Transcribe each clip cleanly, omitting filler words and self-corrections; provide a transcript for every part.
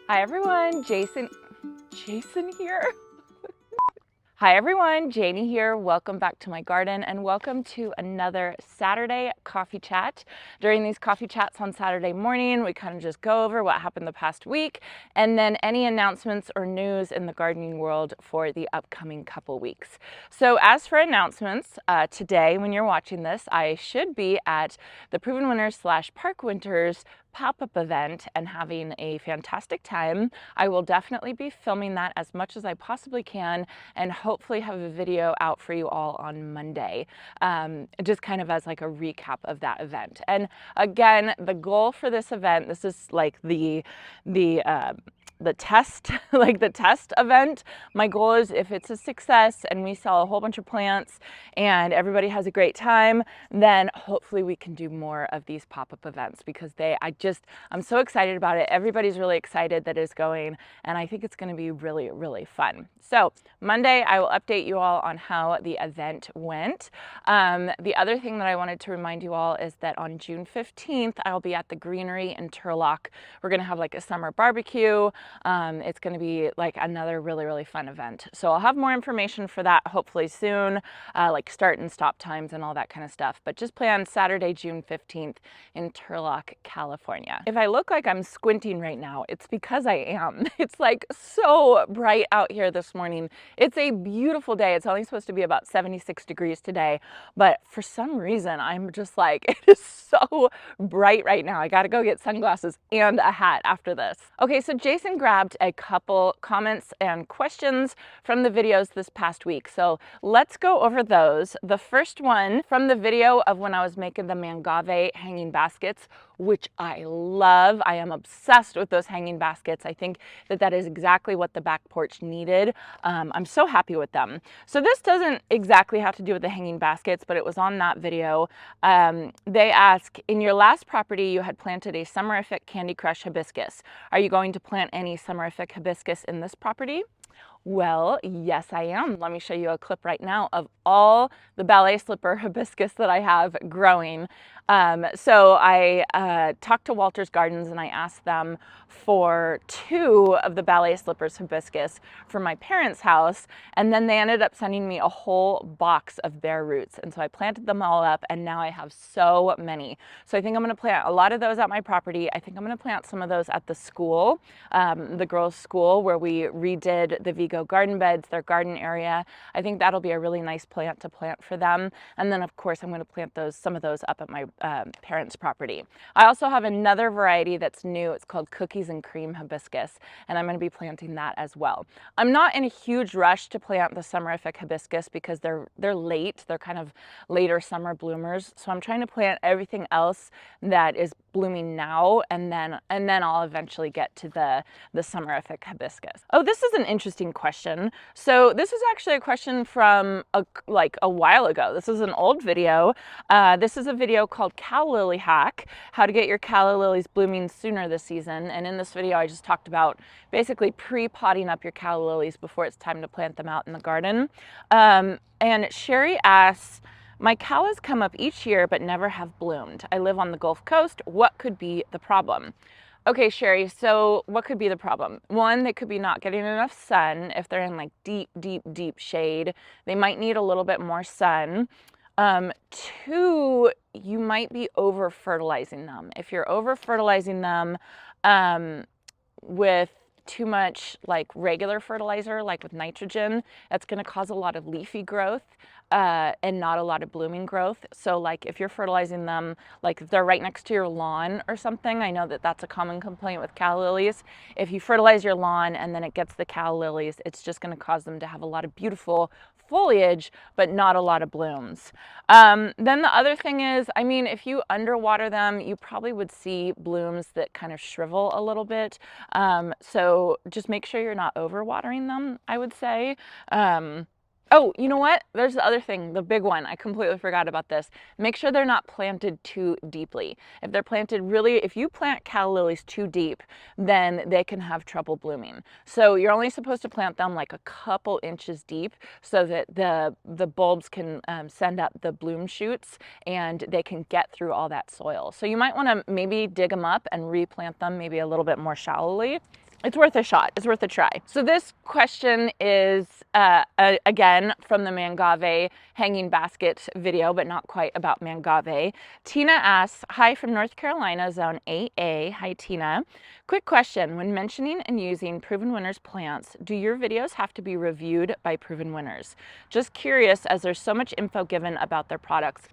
Hi everyone, Jason here. Hi everyone, Janey here. Welcome back to my garden and welcome to another Saturday coffee chat. During these coffee chats on Saturday morning, we kind of just go over what happened the past week and then any announcements or news in the gardening world for the upcoming couple weeks. So as for announcements, today when you're watching this, I should be at the Proven Winners / Park Winters pop-up event and having a fantastic time. I will definitely be filming that as much as I possibly can and hopefully have a video out for you all on Monday, just kind of as like a recap of that event. And again, the goal for this event, this is like the test, like the test event. My goal is if it's a success and we sell a whole bunch of plants and everybody has a great time, then hopefully we can do more of these pop-up events because I'm so excited about it. Everybody's really excited that it's going and I think it's going to be really, really fun. So Monday, I will update you all on how the event went. The other thing that I wanted to remind you all is that on June 15th, I'll be at the Greenery in Turlock. We're going to have like a summer barbecue. It's going to be like another really, really fun event. So I'll have more information for that hopefully soon, like start and stop times and all that kind of stuff. But just plan Saturday, June 15th in Turlock, California. If I look like I'm squinting right now, it's because I am. It's like so bright out here this morning. It's a beautiful day. It's only supposed to be about 76 degrees today, but for some reason, I'm just like, it is so bright right now. I got to go get sunglasses and a hat after this. Okay, so Jason grabbed a couple comments and questions from the videos this past week. So let's go over those. The first one from the video of when I was making the mangave hanging baskets, which I love. I am obsessed with those hanging baskets. I think that that is exactly what the back porch needed. I'm so happy with them. So this doesn't exactly have to do with the hanging baskets, but it was on that video. They ask, in your last property, you had planted a summerific Candy Crush hibiscus. Are you going to plant any summerific hibiscus in this property? Well, yes, I am. Let me show you a clip right now of all the ballet slipper hibiscus that I have growing. So I talked to Walter's Gardens and I asked them for 2 of the ballet slippers hibiscus for my parents' house, and then they ended up sending me a whole box of bare roots. And so I planted them all up and now I have so many. So I think I'm going to plant a lot of those at my property. I think I'm going to plant some of those at the school, the girls' school where we redid the Vigo garden beds, their garden area. I think that'll be a really nice plant to plant for them. And then of course I'm going to plant some of those up at my parents' property. I also have another variety that's new. It's called Cookies and Cream hibiscus, and I'm going to be planting that as well. I'm not in a huge rush to plant the summerific hibiscus because they're late. They're kind of later summer bloomers. So I'm trying to plant everything else that is blooming now, and then I'll eventually get to the summerific hibiscus. Oh, this is an interesting question. So this is actually a question from a while ago. This is an old video. This is a video called Calla Lily Hack, how to get your calla lilies blooming sooner this season. And in this video, I just talked about basically pre-potting up your calla lilies before it's time to plant them out in the garden. And Sherry asks, my callas come up each year but never have bloomed. I live on the Gulf Coast. What could be the problem? Okay, Sherry, so what could be the problem? One, they could be not getting enough sun. If they're in like deep, deep, deep shade, they might need a little bit more sun. 2, you might be over fertilizing them. If you're over fertilizing them with too much like regular fertilizer, like with nitrogen, that's going to cause a lot of leafy growth and not a lot of blooming growth. So like if you're fertilizing them, like if they're right next to your lawn or something, I know that that's a common complaint with calla lilies. If you fertilize your lawn and then it gets the calla lilies, it's just going to cause them to have a lot of beautiful foliage, but not a lot of blooms. Then the other thing is, I mean, if you underwater them, you probably would see blooms that kind of shrivel a little bit. So just make sure you're not overwatering them, I would say. Oh, you know what? There's the other thing, the big one. I completely forgot about this. Make sure they're not planted too deeply. If they're planted if you plant calla lilies too deep, then they can have trouble blooming. So you're only supposed to plant them like a couple inches deep so that the bulbs can send up the bloom shoots and they can get through all that soil. So you might want to maybe dig them up and replant them maybe a little bit more shallowly. it's worth a shot. It's worth a try. So this question is again from the Mangave hanging basket video, but not quite about Mangave. Tina asks, hi from North Carolina, zone 8A. Hi Tina. Quick question, when mentioning and using Proven Winners plants, do your videos have to be reviewed by Proven Winners? Just curious, as there's so much info given about their products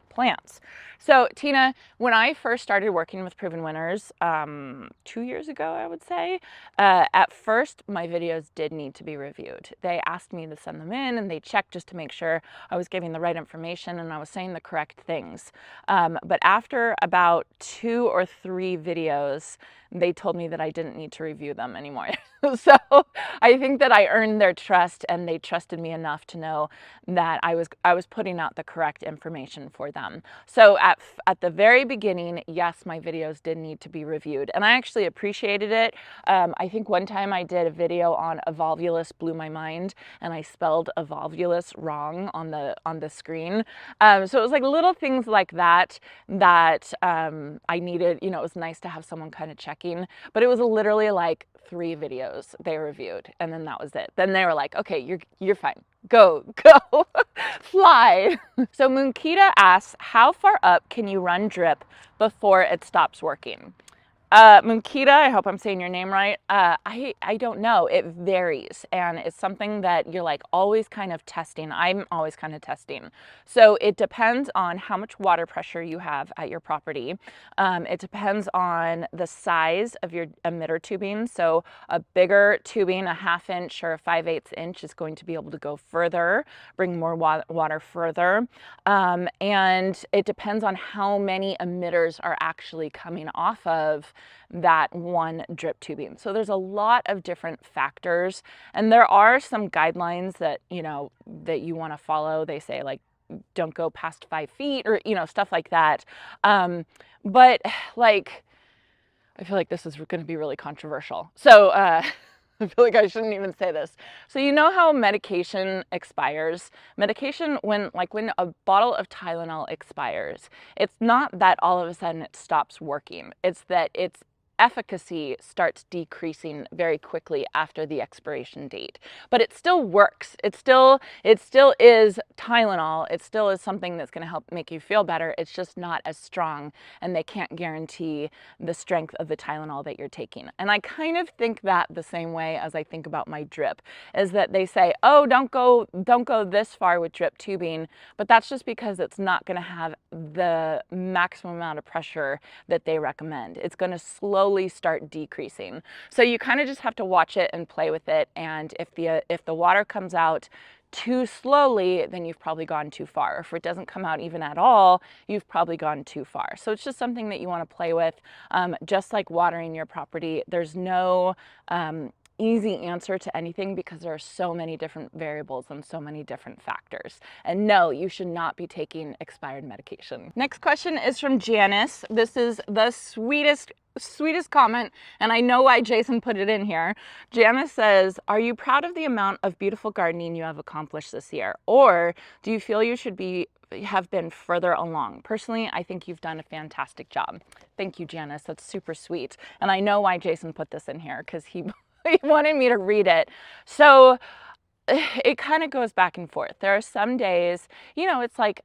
/ plants. So Tina, when I first started working with Proven Winners 2 years ago, I would say, at first my videos did need to be reviewed. They asked me to send them in and they checked just to make sure I was giving the right information and I was saying the correct things. But after about 2 or 3 videos, they told me that I didn't need to review them anymore. So I think that I earned their trust and they trusted me enough to know that I was putting out the correct information for them. So at the very beginning, yes, my videos did need to be reviewed and I actually appreciated it. I think one time I did a video on evolvulus, blew my mind, and I spelled evolvulus wrong on the screen. So it was like little things like that I needed, you know, it was nice to have someone kind of checking, but it was literally like 3 videos they reviewed and then that was it. Then they were like, okay, you're fine. Go, fly. So Moonkita asks, how far up can you run drip before it stops working? Moonkita, I hope I'm saying your name right. I don't know. It varies and it's something that you're like always kind of testing. I'm always kind of testing. So it depends on how much water pressure you have at your property. It depends on the size of your emitter tubing. So a bigger tubing, a 1/2 inch or a 5/8 inch is going to be able to go further, bring more water further. And it depends on how many emitters are actually coming off of that one drip tubing. So there's a lot of different factors and there are some guidelines that, you know, that you want to follow. They say like, don't go past 5 feet or, you know, stuff like that. But like, I feel like this is going to be really controversial. So, I feel like I shouldn't even say this. So you know how medication expires? Medication, when a bottle of Tylenol expires, it's not that all of a sudden it stops working. It's that its efficacy starts decreasing very quickly after the expiration date. But it still works. It still is Tylenol. It still is something that's going to help make you feel better. It's just not as strong and they can't guarantee the strength of the Tylenol that you're taking. And I kind of think that the same way as I think about my drip, is that they say, oh, don't go this far with drip tubing, but that's just because it's not going to have the maximum amount of pressure that they recommend. It's going to slowly start decreasing. So you kind of just have to watch it and play with it. And if the water comes out too slowly, then you've probably gone too far. If it doesn't come out even at all, you've probably gone too far. So it's just something that you want to play with. Just like watering your property, there's no easy answer to anything because there are so many different variables and so many different factors. And no, you should not be taking expired medication. Next question is from Janice. This is the sweetest comment, and I know why Jason put it in here. Janice says, are you proud of the amount of beautiful gardening you have accomplished this year? Or do you feel you should have been further along? Personally, I think you've done a fantastic job. Thank you, Janice. That's super sweet. And I know why Jason put this in here because he wanted me to read it. So it kind of goes back and forth. There are some days, you know, it's like,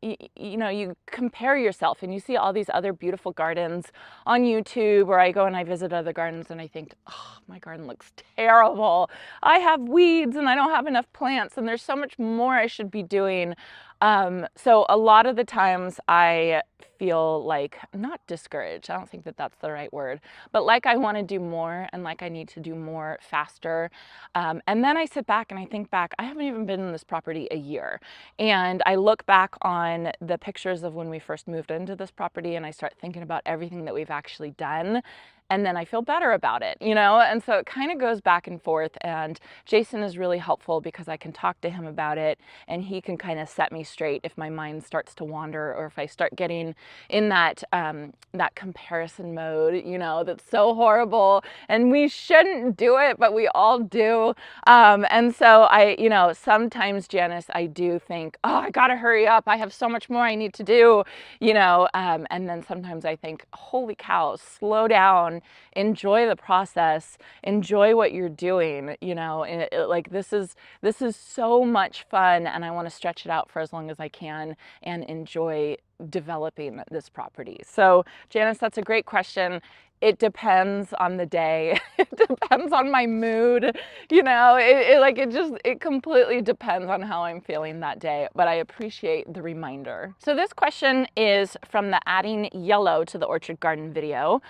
you know, you compare yourself and you see all these other beautiful gardens on YouTube, or I go and I visit other gardens and I think, oh, my garden looks terrible. I have weeds and I don't have enough plants and there's so much more I should be doing. So a lot of the times I feel like, not discouraged, I don't think that that's the right word, but like I want to do more and like I need to do more faster. And then I sit back and I think back, I haven't even been in this property a year. And I look back on the pictures of when we first moved into this property and I start thinking about everything that we've actually done. And then I feel better about it, you know? And so it kind of goes back and forth, and Jason is really helpful because I can talk to him about it and he can kind of set me straight if my mind starts to wander or if I start getting in that comparison mode, you know, that's so horrible and we shouldn't do it, but we all do. And so you know, sometimes, Janice, I do think, oh, I gotta hurry up. I have so much more I need to do, you know, and then sometimes I think, holy cow, slow down. and enjoy the process, enjoy what you're doing, you know, like this is so much fun, and I want to stretch it out for as long as I can and enjoy developing this property. So Janice, that's a great question. It depends on the day. It depends on my mood. You know, it completely depends on how I'm feeling that day, but I appreciate the reminder. So this question is from the Adding Yellow to the Orchard Garden video.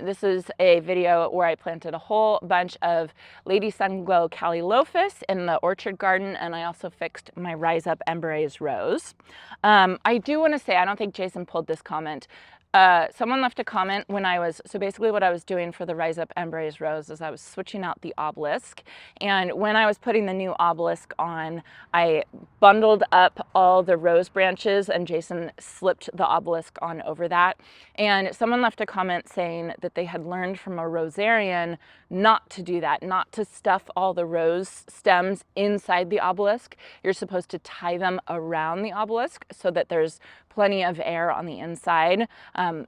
This is a video where I planted a whole bunch of Lady Sunglow Callillophus in the orchard garden, and I also fixed my Rise Up Embrace rose. I do want to say, I don't think Jason pulled this comment. Someone left a comment when so basically what I was doing for the Rise Up Embrace rose is I was switching out the obelisk, and when I was putting the new obelisk on, I bundled up all the rose branches and Jason slipped the obelisk on over that, and someone left a comment saying that they had learned from a rosarian not to do that, not to stuff all the rose stems inside the obelisk. You're supposed to tie them around the obelisk so that there's plenty of air on the inside,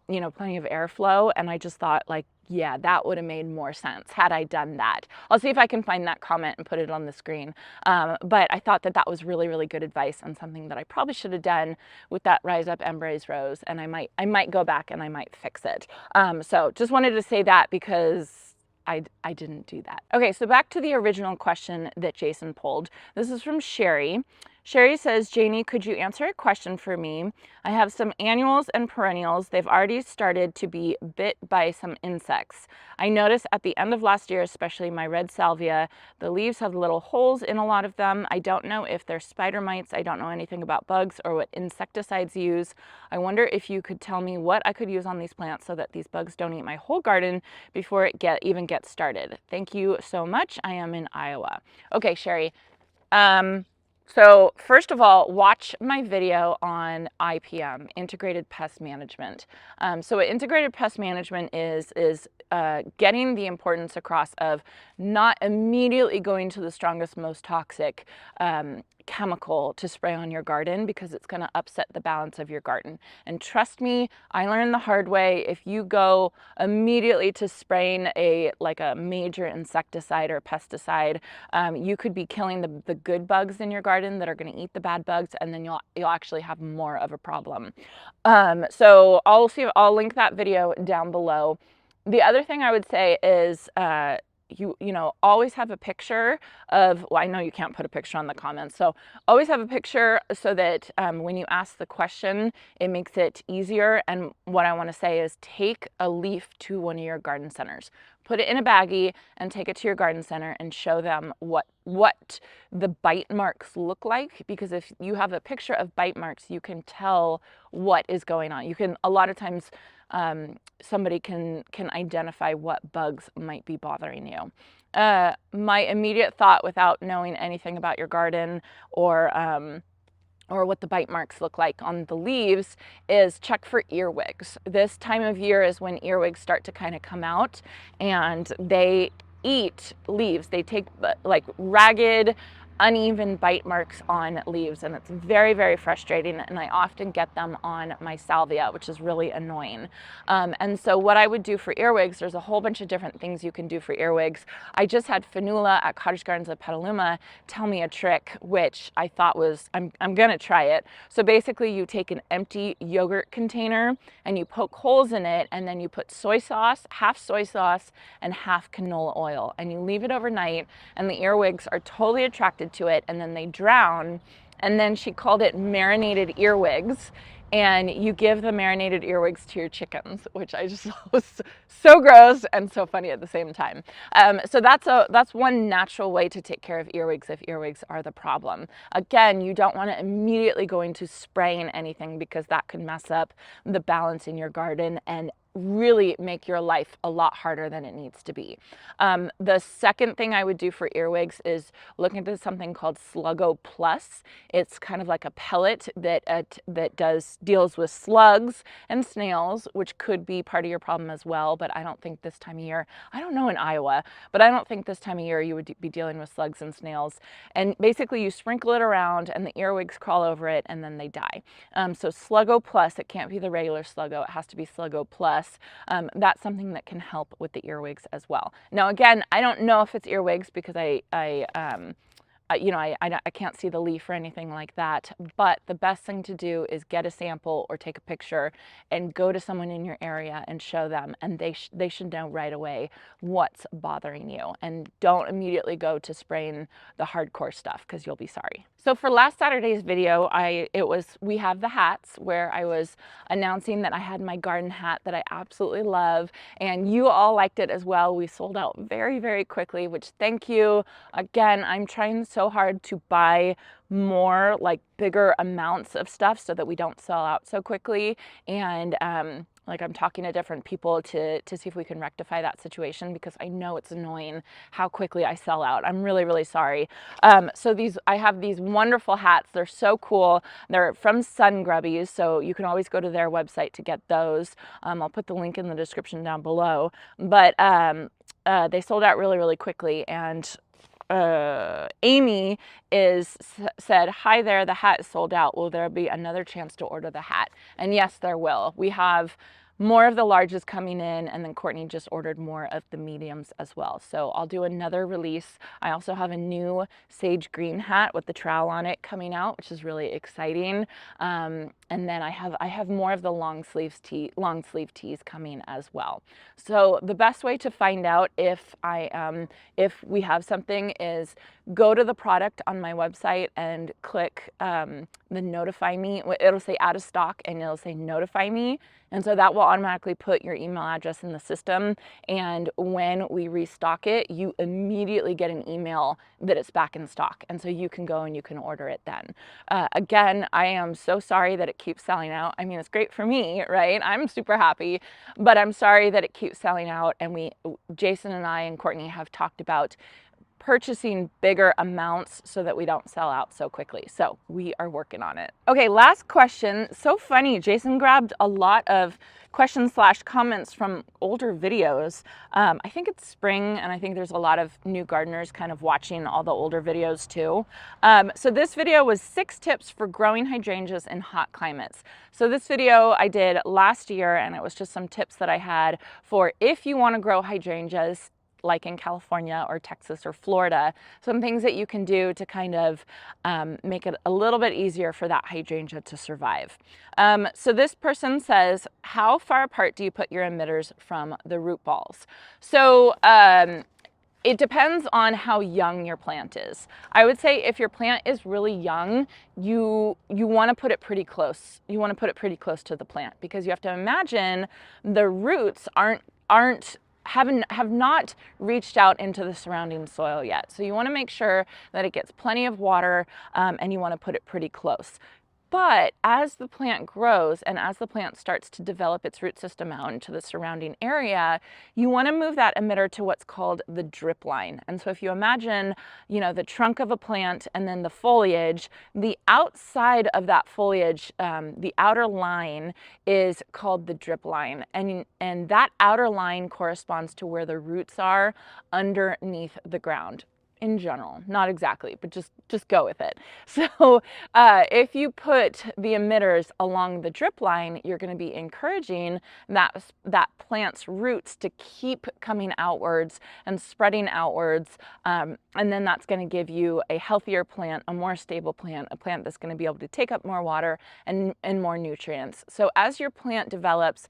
you know, plenty of airflow. And I just thought, like, yeah, that would have made more sense had I done that. I'll see if I can find that comment and put it on the screen. But I thought that that was really, really good advice and something that I probably should have done with that Rise Up Embrace rose. And I might go back and I might fix it. So just wanted to say that because I didn't do that. Okay, so back to the original question that Jason pulled. This is from Sherry. Sherry says, Janey, could you answer a question for me? I have some annuals and perennials. They've already started to be bit by some insects. I noticed at the end of last year, especially my red salvia, the leaves have little holes in a lot of them. I don't know if they're spider mites. I don't know anything about bugs or what insecticides use. I wonder if you could tell me what I could use on these plants so that these bugs don't eat my whole garden before it even gets started. Thank you so much. I am in Iowa. Okay, Sherry. So first of all, watch my video on IPM, Integrated Pest Management. So what Integrated Pest Management is getting the importance across of not immediately going to the strongest, most toxic chemical to spray on your garden, because it's going to upset the balance of your garden. And trust me, I learned the hard way. If you go immediately to spraying like a major insecticide or pesticide, you could be killing the good bugs in your garden that are going to eat the bad bugs, and then you'll actually have more of a problem. So I'll link that video down below. The other thing I would say is you know, always have a picture of, well, I know you can't put a picture on the comments, so always have a picture so that when you ask the question, it makes it easier. And what I want to say is take a leaf to one of your garden centers. Put it in a baggie and take it to your garden center and show them what the bite marks look like, because if you have a picture of bite marks, you can tell what is going on. You can, a lot of times, somebody can identify what bugs might be bothering you. My immediate thought, without knowing anything about your garden or what the bite marks look like on the leaves, is check for earwigs. This time of year is when earwigs start to kind of come out, and they eat leaves. They take like ragged, uneven bite marks on leaves, and it's very, very frustrating, and I often get them on my salvia, which is really annoying. And so what I would do for earwigs, there's a whole bunch of different things you can do for earwigs. I just had Fanula at Cottage Gardens of Petaluma tell me a trick, which I thought was, I'm gonna try it. So basically you take an empty yogurt container and you poke holes in it, and then you put soy sauce and half canola oil, and you leave it overnight, and the earwigs are totally attracted to it, and then they drown. And then she called it marinated earwigs, and you give the marinated earwigs to your chickens, which I just thought was so gross and so funny at the same time. So that's one natural way to take care of earwigs if earwigs are the problem. Again, you don't want to immediately go into spraying anything, because that could mess up the balance in your garden and really make your life a lot harder than it needs to be. The second thing I would do for earwigs is look into something called Sluggo Plus. It's kind of like a pellet that deals with slugs and snails, which could be part of your problem as well. But I don't think this time of year, I don't know in Iowa, but I don't think this time of year you would be dealing with slugs and snails. And basically you sprinkle it around and the earwigs crawl over it and then they die. So Sluggo Plus, it can't be the regular Sluggo, it has to be Sluggo Plus. grass, that's something that can help with the earwigs as well. Now, again, I don't know if it's earwigs because I can't see the leaf or anything like that, but the best thing to do is get a sample or take a picture and go to someone in your area and show them, and they should know right away what's bothering you. And don't immediately go to spraying the hardcore stuff because you'll be sorry. So for last Saturday's video, we have the hats where I was announcing that I had my garden hat that I absolutely love, and you all liked it as well. We sold out very, very quickly, which thank you. Again, I'm trying so hard to buy more, like bigger amounts of stuff so that we don't sell out so quickly. And like I'm talking to different people to see if we can rectify that situation, because I know it's annoying how quickly I sell out. I'm really, really sorry. So I have these wonderful hats. They're so cool. They're from Sun Grubbies, so you can always go to their website to get those. I'll put the link in the description down below. But they sold out really, really quickly, and Amy said, "Hi there, the hat is sold out. Will there be another chance to order the hat?" And yes, there will. We have more of the larges coming in, and then Courtney just ordered more of the mediums as well. So I'll do another release. I also have a new sage green hat with the trowel on it coming out, which is really exciting. And then I have more of the long sleeve tees coming as well. So the best way to find out if we have something is go to the product on my website and click the notify me. It'll say out of stock and it'll say notify me. And so that will automatically put your email address in the system. And when we restock it, you immediately get an email that it's back in stock. And so you can go and you can order it then. Again, I am so sorry that it keeps selling out. I mean, it's great for me, right? I'm super happy, but I'm sorry that it keeps selling out. And Jason and I and Courtney have talked about purchasing bigger amounts so that we don't sell out so quickly. So we are working on it. Okay, last question. So funny, Jason grabbed a lot of questions/comments from older videos. I think it's spring, and I think there's a lot of new gardeners kind of watching all the older videos too. So this video was 6 tips for growing hydrangeas in hot climates. So this video I did last year, and it was just some tips that I had for if you want to grow hydrangeas like in California or Texas or Florida, some things that you can do to kind of make it a little bit easier for that hydrangea to survive. So this person says, how far apart do you put your emitters from the root balls? So it depends on how young your plant is. I would say if your plant is really young, you want to put it pretty close. You want to put it pretty close to the plant, because you have to imagine the roots have not reached out into the surrounding soil yet. So you want to make sure that it gets plenty of water, and you want to put it pretty close. But as the plant grows and as the plant starts to develop its root system out into the surrounding area, you want to move that emitter to what's called the drip line. And so if you imagine, the trunk of a plant and then the foliage, the outside of that foliage, the outer line is called the drip line. And that outer line corresponds to where the roots are underneath the ground. In general, not exactly, but just go with it. So if you put the emitters along the drip line, you're going to be encouraging that plant's roots to keep coming outwards and spreading outwards, and then that's going to give you a healthier plant, a more stable plant, a plant that's going to be able to take up more water and more nutrients. So as your plant develops,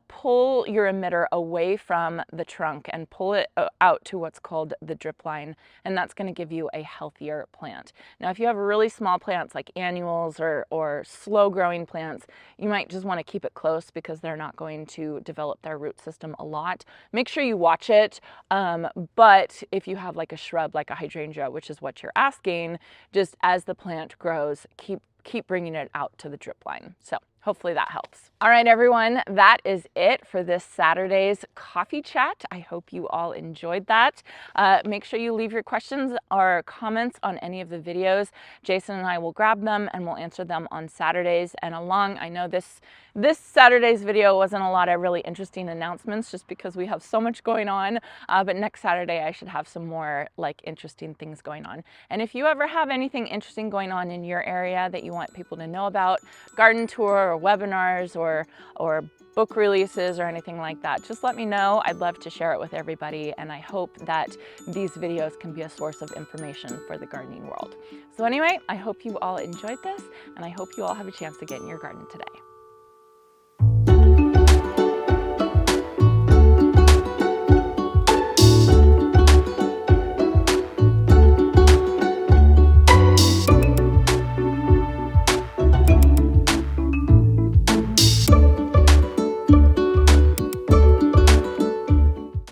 pull your emitter away from the trunk and pull it out to what's called the drip line, and that's going to give you a healthier plant. Now, if you have really small plants like annuals or slow growing plants, you might just want to keep it close because they're not going to develop their root system a lot. Make sure you watch it, but if you have like a shrub like a hydrangea, which is what you're asking, just as the plant grows, keep bringing it out to the drip line. So hopefully that helps. All right, everyone, that is it for this Saturday's coffee chat. I hope you all enjoyed that. Make sure you leave your questions or comments on any of the videos. Jason and I will grab them and we'll answer them on Saturdays. And I know this Saturday's video wasn't a lot of really interesting announcements just because we have so much going on, but next Saturday I should have some more like interesting things going on. And if you ever have anything interesting going on in your area that you want people to know about garden tour or webinars or book releases or anything like that, just let me know. I'd love to share it with everybody, and I hope that these videos can be a source of information for the gardening world. So anyway, I hope you all enjoyed this, and I hope you all have a chance to get in your garden today.